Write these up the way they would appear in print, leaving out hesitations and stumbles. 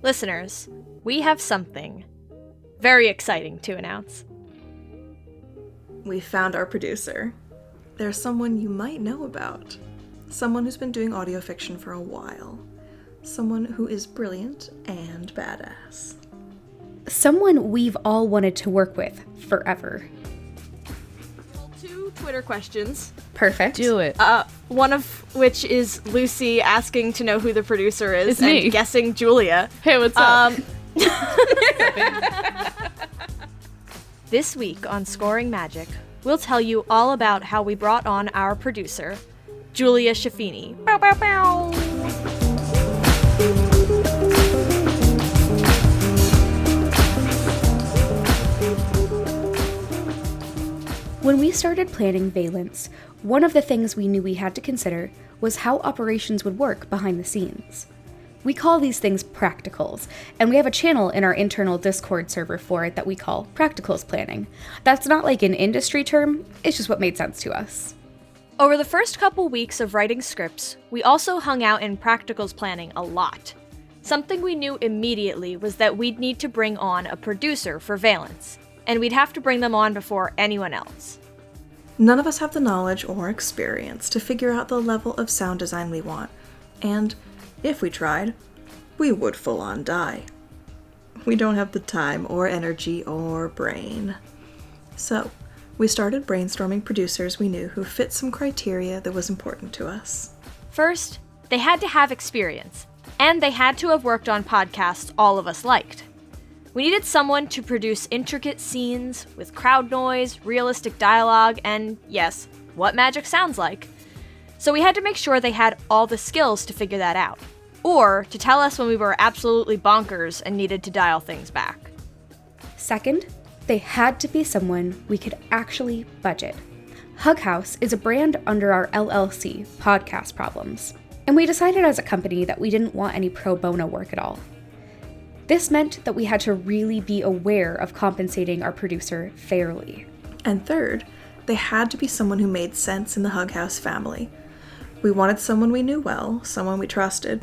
Listeners, we have something very exciting to announce. We found our producer. There's someone you might know about. Someone who's been doing audio fiction for a while. Someone who is brilliant and badass. Someone we've all wanted to work with forever. 2 Twitter questions. Perfect. Do it. One of which is Lucy asking to know who the producer is It's and me. guessing Julia. Hey, what's up? This week on Scoring Magic, we'll tell you all about how we brought on our producer, Julia Schaffini. Bow, bow, bow. When we started planning Valence, one of the things we knew we had to consider was how operations would work behind the scenes. We call these things practicals, and we have a channel in our internal Discord server for it that we call practicals planning. That's not like an industry term, it's just what made sense to us. Over the first couple weeks of writing scripts, we also hung out in practicals planning a lot. Something we knew immediately was that we'd need to bring on a producer for Valence, and we'd have to bring them on before anyone else. None of us have the knowledge or experience to figure out the level of sound design we want, and if we tried, we would full on die. We don't have the time or energy or brain. So, we started brainstorming producers we knew who fit some criteria that was important to us. First, they had to have experience, and they had to have worked on podcasts all of us liked. We needed someone to produce intricate scenes with crowd noise, realistic dialogue, and yes, what magic sounds like. So we had to make sure they had all the skills to figure that out, or to tell us when we were absolutely bonkers and needed to dial things back. Second, they had to be someone we could actually budget. Hug House is a brand under our LLC, Podcast Problems, and we decided as a company that we didn't want any pro bono work at all. This meant that we had to really be aware of compensating our producer fairly. And third, they had to be someone who made sense in the Hug House family. We wanted someone we knew well, someone we trusted,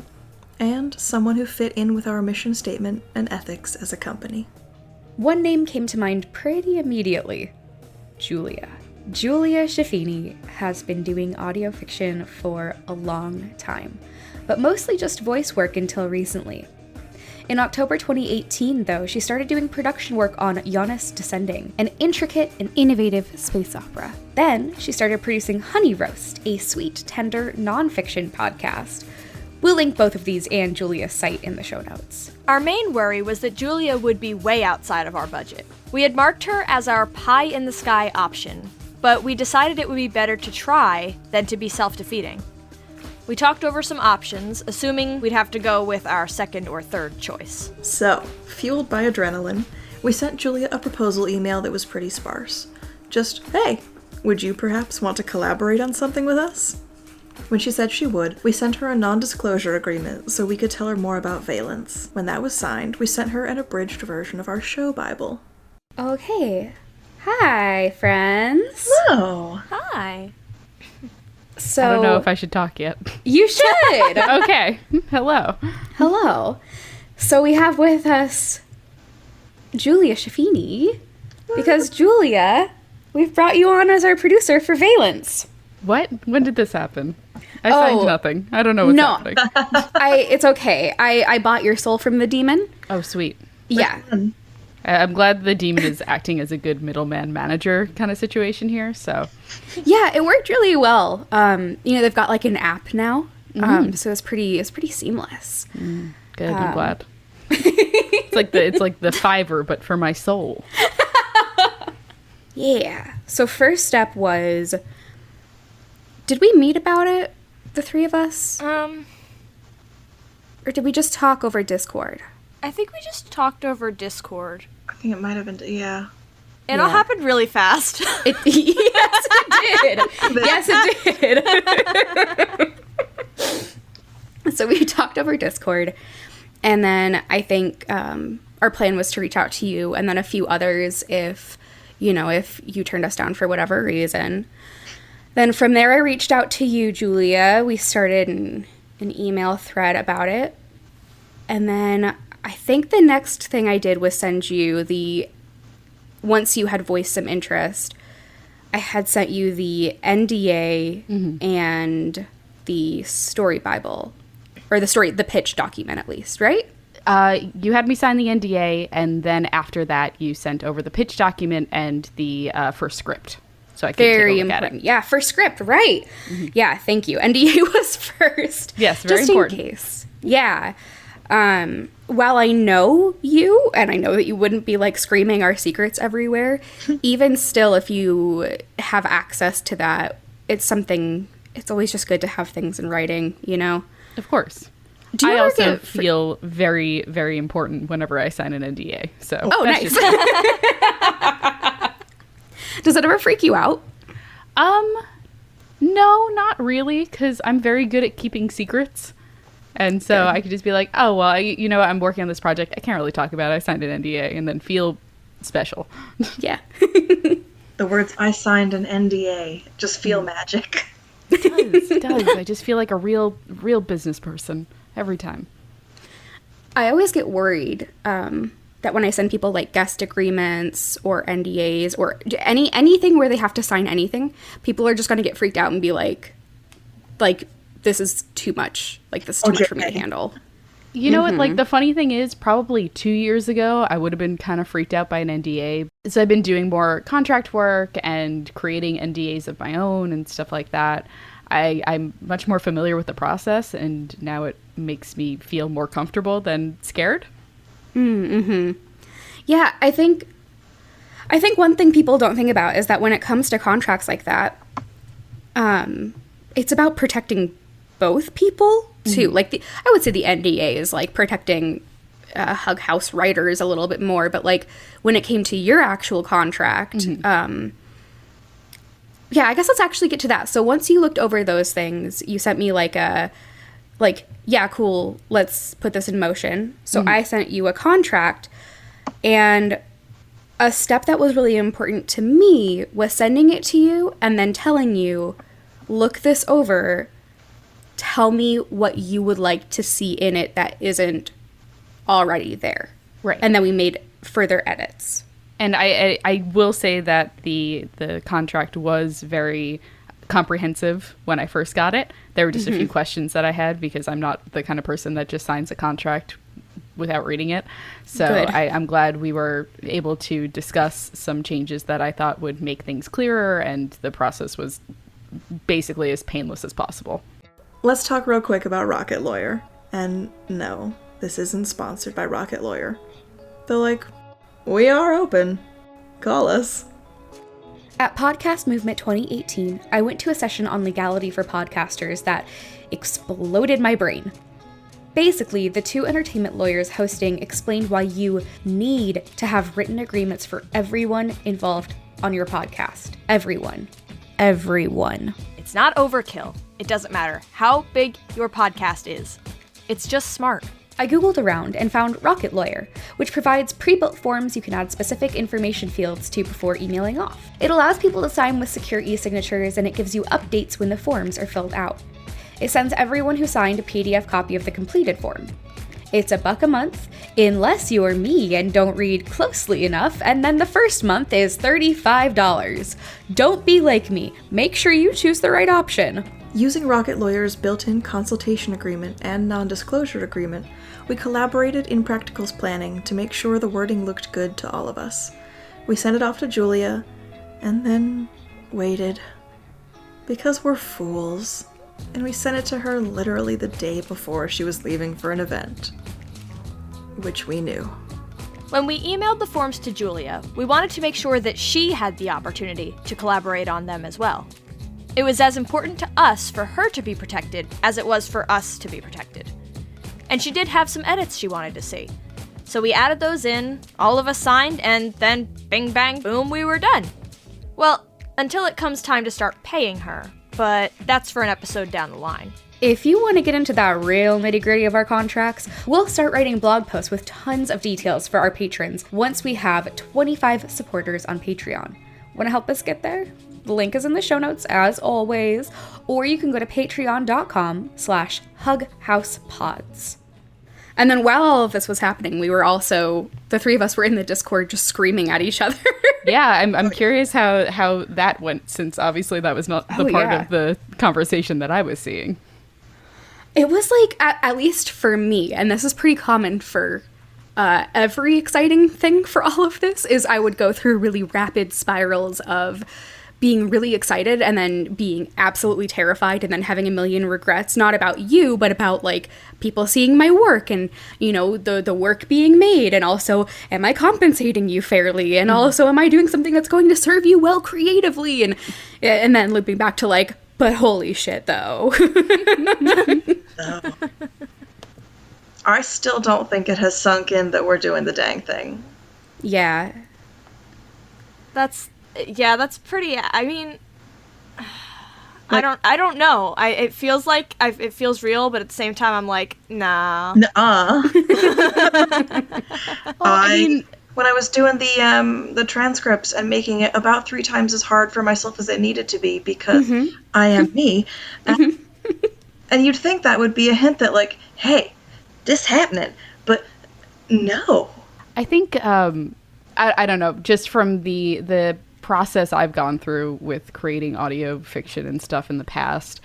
and someone who fit in with our mission statement and ethics as a company. One name came to mind pretty immediately. Julia. Julia Schaffini has been doing audio fiction for a long time, but mostly just voice work until recently. In October 2018, though, she started doing production work on Janus Descending, an intricate and innovative space opera. Then, she started producing Honey Roast, a sweet, tender, non-fiction podcast. We'll link both of these and Julia's site in the show notes. Our main worry was that Julia would be way outside of our budget. We had marked her as our pie-in-the-sky option, but we decided it would be better to try than to be self-defeating. We talked over some options, assuming we'd have to go with our second or third choice. So, fueled by adrenaline, we sent Julia a proposal email that was pretty sparse. Just, hey, would you perhaps want to collaborate on something with us? When she said she would, we sent her a non-disclosure agreement so we could tell her more about Valence. When that was signed, we sent her an abridged version of our show Bible. Okay. Hi, friends. Oh, Hi. So, I don't know if I should talk yet. You should! Okay. Hello. Hello. So we have with us Julia Schaffini, because Julia, we've brought you on as our producer for Valence. What? When did this happen? I signed nothing. I don't know what's happening. It's okay. I bought your soul from the demon. Oh, sweet. Yeah. I'm glad the demon is acting as a good middleman manager kind of situation here, so. Yeah, it worked really well. They've got like an app now, so it's pretty seamless. Good, I'm glad. It's like the Fiverr, but for my soul. Yeah. So first step was, did we meet about it, the three of us? Or did we just talk over Discord? I think we just talked over Discord. I think it might have been, yeah. It all happened really fast. Yes, it did. So we talked over Discord, and then I think our plan was to reach out to you and then a few others if you turned us down for whatever reason. Then from there, I reached out to you, Julia. We started an email thread about it, and then I think the next thing I did was send you once you had voiced some interest, I had sent you the NDA and the story Bible, or the pitch document at least, right? You had me sign the NDA, and then after that, you sent over the pitch document and the first script, so I could Very take a look important. at it. Yeah, first script, right? Yeah, thank you. NDA was first. Yes, very just important. in case. Yeah. While I know you, and I know that you wouldn't be like screaming our secrets everywhere, even still, if you have access to that, it's always just good to have things in writing, you know? Of course. Do you I ever also get feel very, very important whenever I sign an NDA. So Oh, that's nice. just- Does it ever freak you out? No, not really, because I'm very good at keeping secrets. And so I could just be like, oh, well, I'm working on this project. I can't really talk about it. I signed an NDA, and then feel special. Yeah. The words "I signed an NDA" just feel magic. It does. I just feel like a real business person every time. I always get worried that when I send people like guest agreements or NDAs or anything where they have to sign anything, people are just going to get freaked out and be like, this is too much. Like, this is too much for me to handle. You know what? Like, the funny thing is, probably 2 years ago, I would have been kind of freaked out by an NDA. So I've been doing more contract work and creating NDAs of my own and stuff like that. I'm much more familiar with the process, and now it makes me feel more comfortable than scared. Yeah, I think one thing people don't think about is that when it comes to contracts like that, it's about protecting both people too. Like I would say the NDA is like protecting Hug House writers a little bit more, but like when it came to your actual contract, yeah, I guess let's actually get to that. So once you looked over those things, you sent me yeah, cool, let's put this in motion. So I sent you a contract, and a step that was really important to me was sending it to you and then telling you, look this over, tell me what you would like to see in it that isn't already there. Right. And then we made further edits. And I will say that the contract was very comprehensive when I first got it. There were just a few questions that I had because I'm not the kind of person that just signs a contract without reading it. So I'm glad we were able to discuss some changes that I thought would make things clearer, and the process was basically as painless as possible. Let's talk real quick about Rocket Lawyer. And no, this isn't sponsored by Rocket Lawyer. They're like, we are open. Call us. At Podcast Movement 2018, I went to a session on legality for podcasters that exploded my brain. Basically, the two entertainment lawyers hosting explained why you need to have written agreements for everyone involved on your podcast. Everyone. It's not overkill. It doesn't matter how big your podcast is. It's just smart. I googled around and found Rocket Lawyer, which provides pre-built forms you can add specific information fields to before emailing off. It allows people to sign with secure e-signatures, and it gives you updates when the forms are filled out. It sends everyone who signed a PDF copy of the completed form. It's $1 a month, unless you're me and don't read closely enough, and then the first month is $35. Don't be like me. Make sure you choose the right option. Using Rocket Lawyer's built-in consultation agreement and non-disclosure agreement, we collaborated in practicals planning to make sure the wording looked good to all of us. We sent it off to Julia, and then waited. Because we're fools. And we sent it to her literally the day before she was leaving for an event. Which we knew. When we emailed the forms to Julia, we wanted to make sure that she had the opportunity to collaborate on them as well. It was as important to us for her to be protected as it was for us to be protected. And she did have some edits she wanted to see. So we added those in, all of us signed, and then bing bang boom, we were done. Well, until it comes time to start paying her, but that's for an episode down the line. If you want to get into that real nitty-gritty of our contracts, we'll start writing blog posts with tons of details for our patrons once we have 25 supporters on Patreon. Want to help us get there? The link is in the show notes, as always, or you can go to patreon.com/hughhousepods. And then while all of this was happening, the three of us were in the Discord just screaming at each other. Yeah, I'm curious how that went, since obviously that was not the part of the conversation that I was seeing. It was like, at least for me, and this is pretty common for every exciting thing for all of this, is I would go through really rapid spirals of being really excited and then being absolutely terrified and then having a million regrets, not about you, but about like people seeing my work and, you know, the work being made, and also, am I compensating you fairly, and also, am I doing something that's going to serve you well creatively, and then looping back to like, but holy shit though. I still don't think it has sunk in that we're doing the dang thing. Yeah. That's pretty, I mean, I don't know. It feels like, it feels real, but at the same time, I'm like, nah. Nuh-uh. I mean, when I was doing the transcripts and making it about 3 times as hard for myself as it needed to be, because I am me, and you'd think that would be a hint that, like, hey, this happening, but no. I think, I don't know, just from the process I've gone through with creating audio fiction and stuff in the past,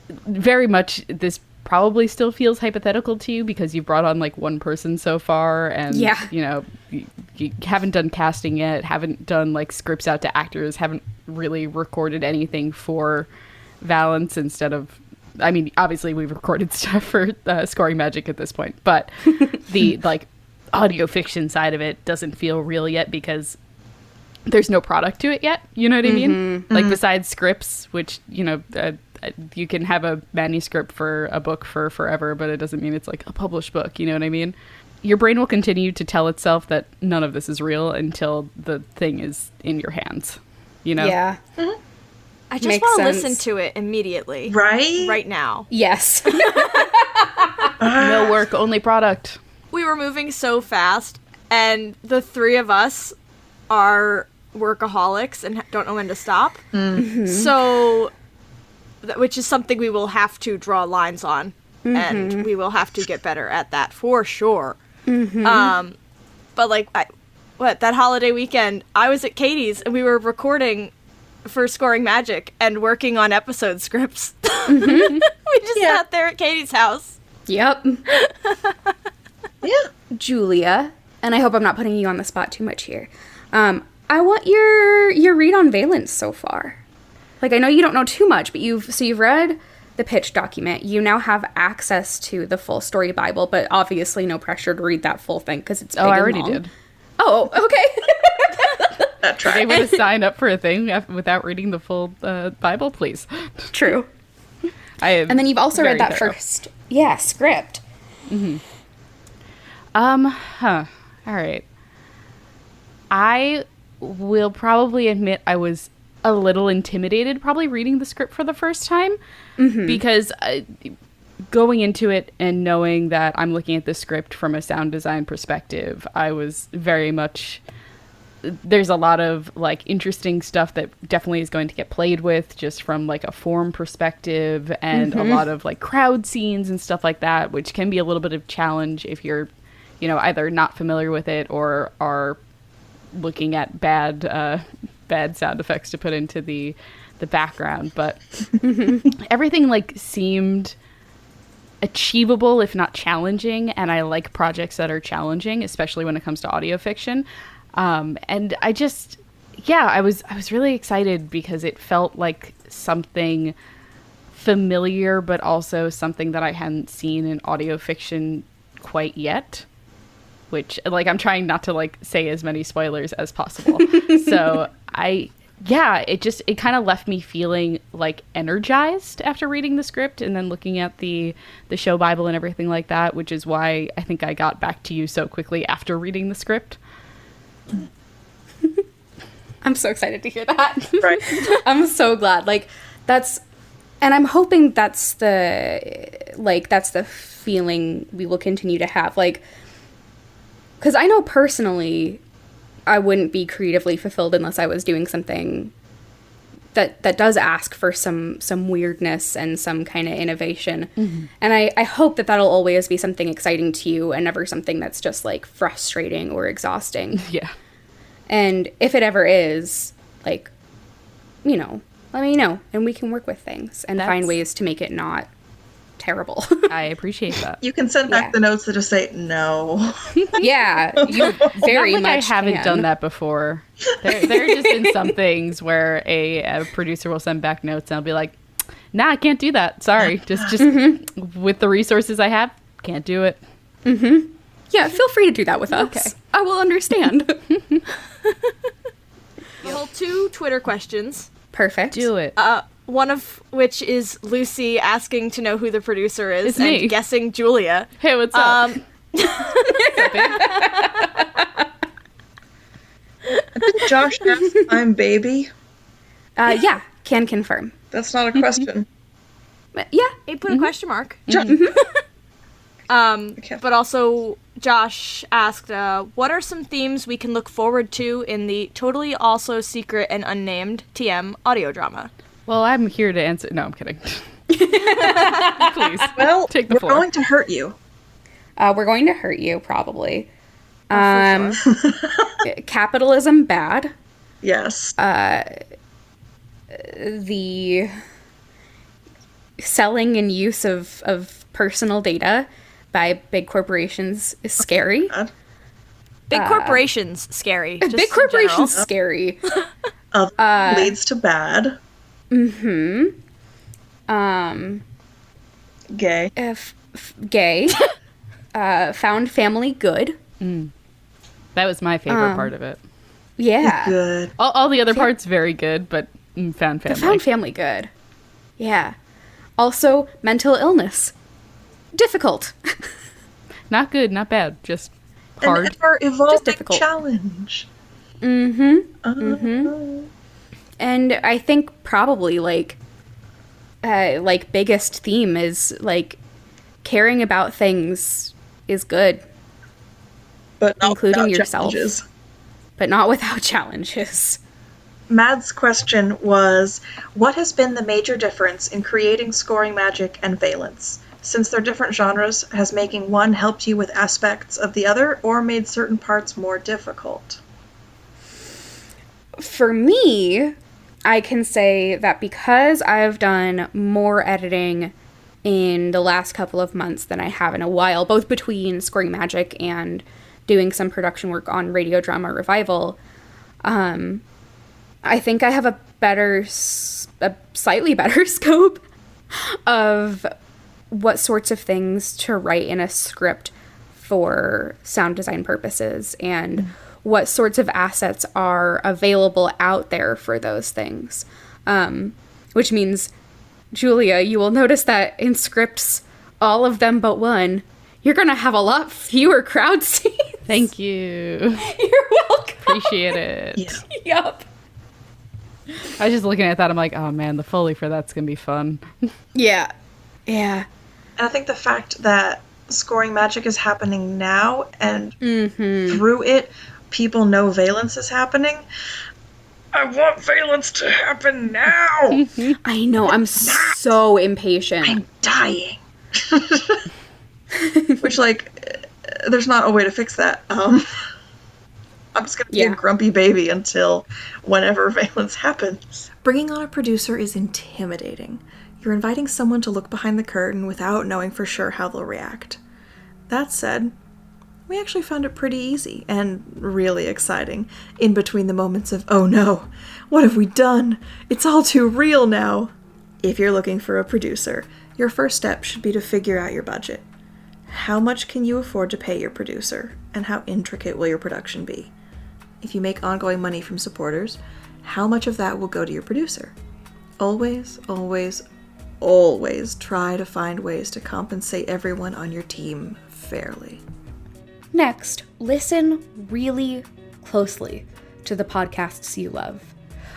very much this probably still feels hypothetical to you because you brought on like one person so far, and you know, you haven't done casting yet, haven't done like scripts out to actors, haven't really recorded anything for Valence. Instead of, I mean, obviously we've recorded stuff for Scoring Magic at this point, but the like audio fiction side of it doesn't feel real yet because there's no product to it yet. You know what I mean? Like besides scripts, which, you know, you can have a manuscript for a book for forever, but it doesn't mean it's like a published book. You know what I mean? Your brain will continue to tell itself that none of this is real until the thing is in your hands. You know? Yeah. I just want to listen to it immediately. Right? Right now. Yes. No work, only product. We were moving so fast, and the 3 of us are workaholics and don't know when to stop. So, which is something we will have to draw lines on, and we will have to get better at that for sure. But like, that holiday weekend, I was at Katie's and we were recording for Scoring Magic and working on episode scripts. We just sat there at Katie's house. Yep. Julia, and I hope I'm not putting you on the spot too much here. I want your read on Valence so far. Like, I know you don't know too much, but you've read the pitch document. You now have access to the full story Bible, but obviously no pressure to read that full thing because it's big I and already long. did. Oh, okay. Are you able to sign up for a thing without reading the full Bible, please? True. And then you've also read that first, script. All right. I will probably admit I was a little intimidated probably reading the script for the first time because going into it and knowing that I'm looking at the script from a sound design perspective, I was very much, there's a lot of like interesting stuff that definitely is going to get played with just from like a form perspective, and a lot of like crowd scenes and stuff like that, which can be a little bit of challenge if you're, you know, either not familiar with it or are looking at bad sound effects to put into the background. But everything like seemed achievable, if not challenging, and I like projects that are challenging, especially when it comes to audio fiction. And I just, I was really excited because it felt like something familiar, but also something that I hadn't seen in audio fiction quite yet. Which, like, I'm trying not to, like, say as many spoilers as possible. So, it kind of left me feeling, like, energized after reading the script and then looking at the show Bible and everything like that, which is why I think I got back to you so quickly after reading the script. I'm so excited to hear that. Right. I'm so glad. Like, and I'm hoping that's the feeling we will continue to have. Like, because I know personally I wouldn't be creatively fulfilled unless I was doing something that does ask for some weirdness and some kind of innovation. And I hope that that'll always be something exciting to you and never something that's just like frustrating or exhausting. Yeah. And if it ever is, like, you know, let me know and we can work with things and find ways to make it not terrible. I appreciate that. You can send back the notes that just say no. Yeah, you very Not like much I haven't can. done that before. There just been some things where a producer will send back notes and I'll be like, nah, I can't do that. Sorry. Just with the resources I have, can't do it. Yeah, feel free to do that with us. Okay. I will understand. The whole 2 Twitter questions. Perfect. Do it. One of which is Lucy asking to know who the producer is It's and me. guessing Julia. Hey, what's up? Did Josh ask I'm baby? Yeah, can confirm. That's not a question. But yeah, He put a question mark. Okay. But also, Josh asked, what are some themes we can look forward to in the totally also secret and unnamed TM audio drama? Well, I'm here to answer. No, I'm kidding. Please. Well, Take the we're floor. going to hurt you. we're going to hurt you probably. For sure. Capitalism bad. Yes. The selling and use of personal data by big corporations is scary. Big corporations, scary. Just Big in general. corporations scary. Leads to bad. Gay. Gay. Found family good. That was my favorite part of it. Yeah. Good. All the other parts very good, but found family. Found family good. Yeah. Also, mental illness. Difficult. Not good, not bad, just hard. An ever-evolving difficult. challenge. And I think probably like biggest theme is like caring about things is good, But not including without yourself. challenges. but not without challenges. Mad's question was, what has been the major difference in creating Scoring Magic and Valence? Since they're different genres, has making one helped you with aspects of the other or made certain parts more difficult? For me, I can say that because I've done more editing in the last couple of months than I have in a while, both between Scoring Magic and doing some production work on Radio Drama Revival, I think I have a slightly better scope of what sorts of things to write in a script for sound design purposes and what sorts of assets are available out there for those things. Which means, Julia, you will notice that in scripts, all of them but one, you're going to have a lot fewer crowd scenes. Thank you. You're welcome. Appreciate it. Yeah. Yup. I was just looking at that. I'm like, oh man, the Foley for that's going to be fun. Yeah. Yeah. And I think the fact that Scoring Magic is happening now and through it, people know Valence is happening. I want Valence to happen now! I know. I'm so impatient. I'm dying. Which, like, there's not a way to fix that. I'm just gonna be a grumpy baby until whenever Valence happens. Bringing on a producer is intimidating. You're inviting someone to look behind the curtain without knowing for sure how they'll react. That said, we actually found it pretty easy and really exciting in between the moments of, oh no, what have we done? It's all too real now. If you're looking for a producer, your first step should be to figure out your budget. How much can you afford to pay your producer, and how intricate will your production be? If you make ongoing money from supporters, how much of that will go to your producer? Always, always, always try to find ways to compensate everyone on your team fairly. Next, listen really closely to the podcasts you love.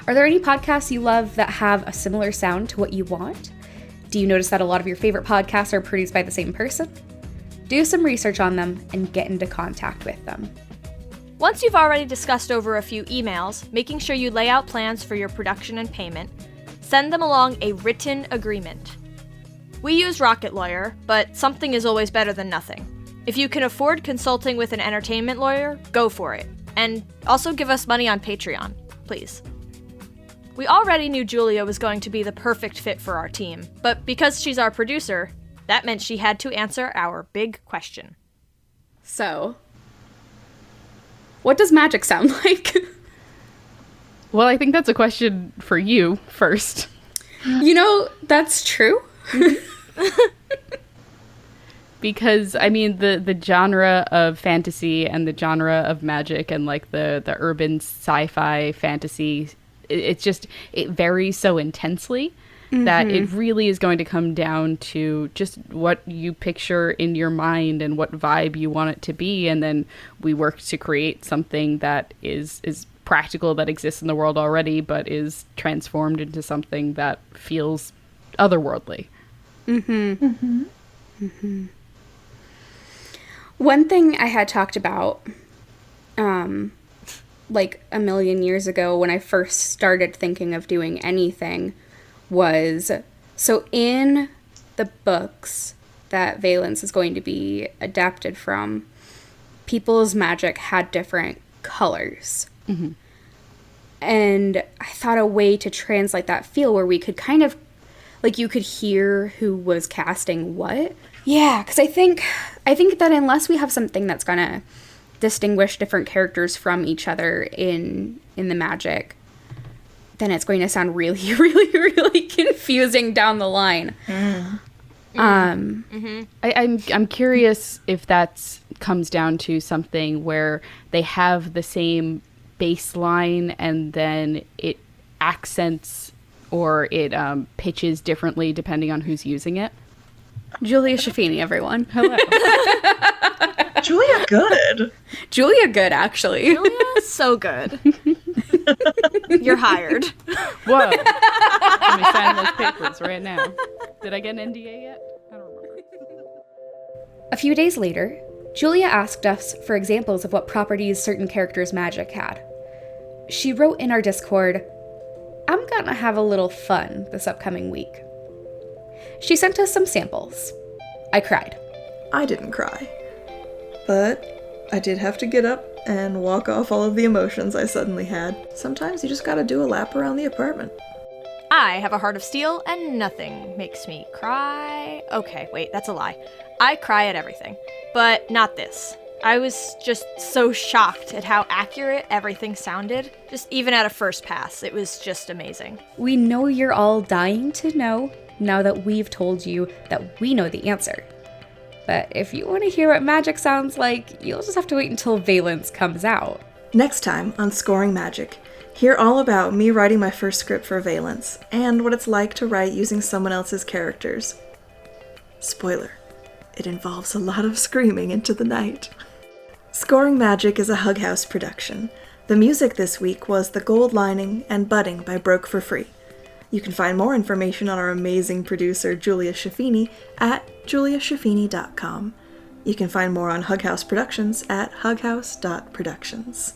Are there any podcasts you love that have a similar sound to what you want? Do you notice that a lot of your favorite podcasts are produced by the same person? Do some research on them and get into contact with them. Once you've already discussed over a few emails, making sure you lay out plans for your production and payment, send them along a written agreement. We use Rocket Lawyer, but something is always better than nothing. If you can afford consulting with an entertainment lawyer, go for it. And also give us money on Patreon, please. We already knew Julia was going to be the perfect fit for our team, but because she's our producer, that meant she had to answer our big question. So, what does magic sound like? Well, I think that's a question for you first. You know, that's true. Because, I mean, the genre of fantasy and the genre of magic and, like, the urban sci-fi fantasy, it varies so intensely that it really is going to come down to just what you picture in your mind and what vibe you want it to be. And then we work to create something that is practical, that exists in the world already, but is transformed into something that feels otherworldly. One thing I had talked about, like a million years ago when I first started thinking of doing anything, was, so in the books that Valence is going to be adapted from, people's magic had different colors. And I thought a way to translate that feel where we could kind of, like, you could hear who was casting what. Yeah, because I think that unless we have something that's going to distinguish different characters from each other in the magic, then it's going to sound really, really, really confusing down the line. I'm curious if that comes down to something where they have the same baseline and then it accents or it pitches differently depending on who's using it. Julia Schifini, everyone. Hello. Julia good. Julia good, actually. Julia's so good. You're hired. Whoa. Let me sign those papers right now. Did I get an NDA yet? I don't remember. A few days later, Julia asked us for examples of what properties certain characters' magic had. She wrote in our Discord, "I'm gonna have a little fun this upcoming week." She sent us some samples. I cried. I didn't cry. But I did have to get up and walk off all of the emotions I suddenly had. Sometimes you just gotta do a lap around the apartment. I have a heart of steel and nothing makes me cry. Okay, wait, that's a lie. I cry at everything, but not this. I was just so shocked at how accurate everything sounded, just even at a first pass. It was just amazing. We know you're all dying to know now that we've told you that we know the answer. But if you want to hear what magic sounds like, you'll just have to wait until Valence comes out. Next time on Scoring Magic, hear all about me writing my first script for Valence, and what it's like to write using someone else's characters. Spoiler, it involves a lot of screaming into the night. Scoring Magic is a Hug House production. The music this week was The Gold Lining and Budding by Broke for Free. You can find more information on our amazing producer, Julia Schifini, at juliaschifini.com. You can find more on Hug House Productions at hughouse.productions.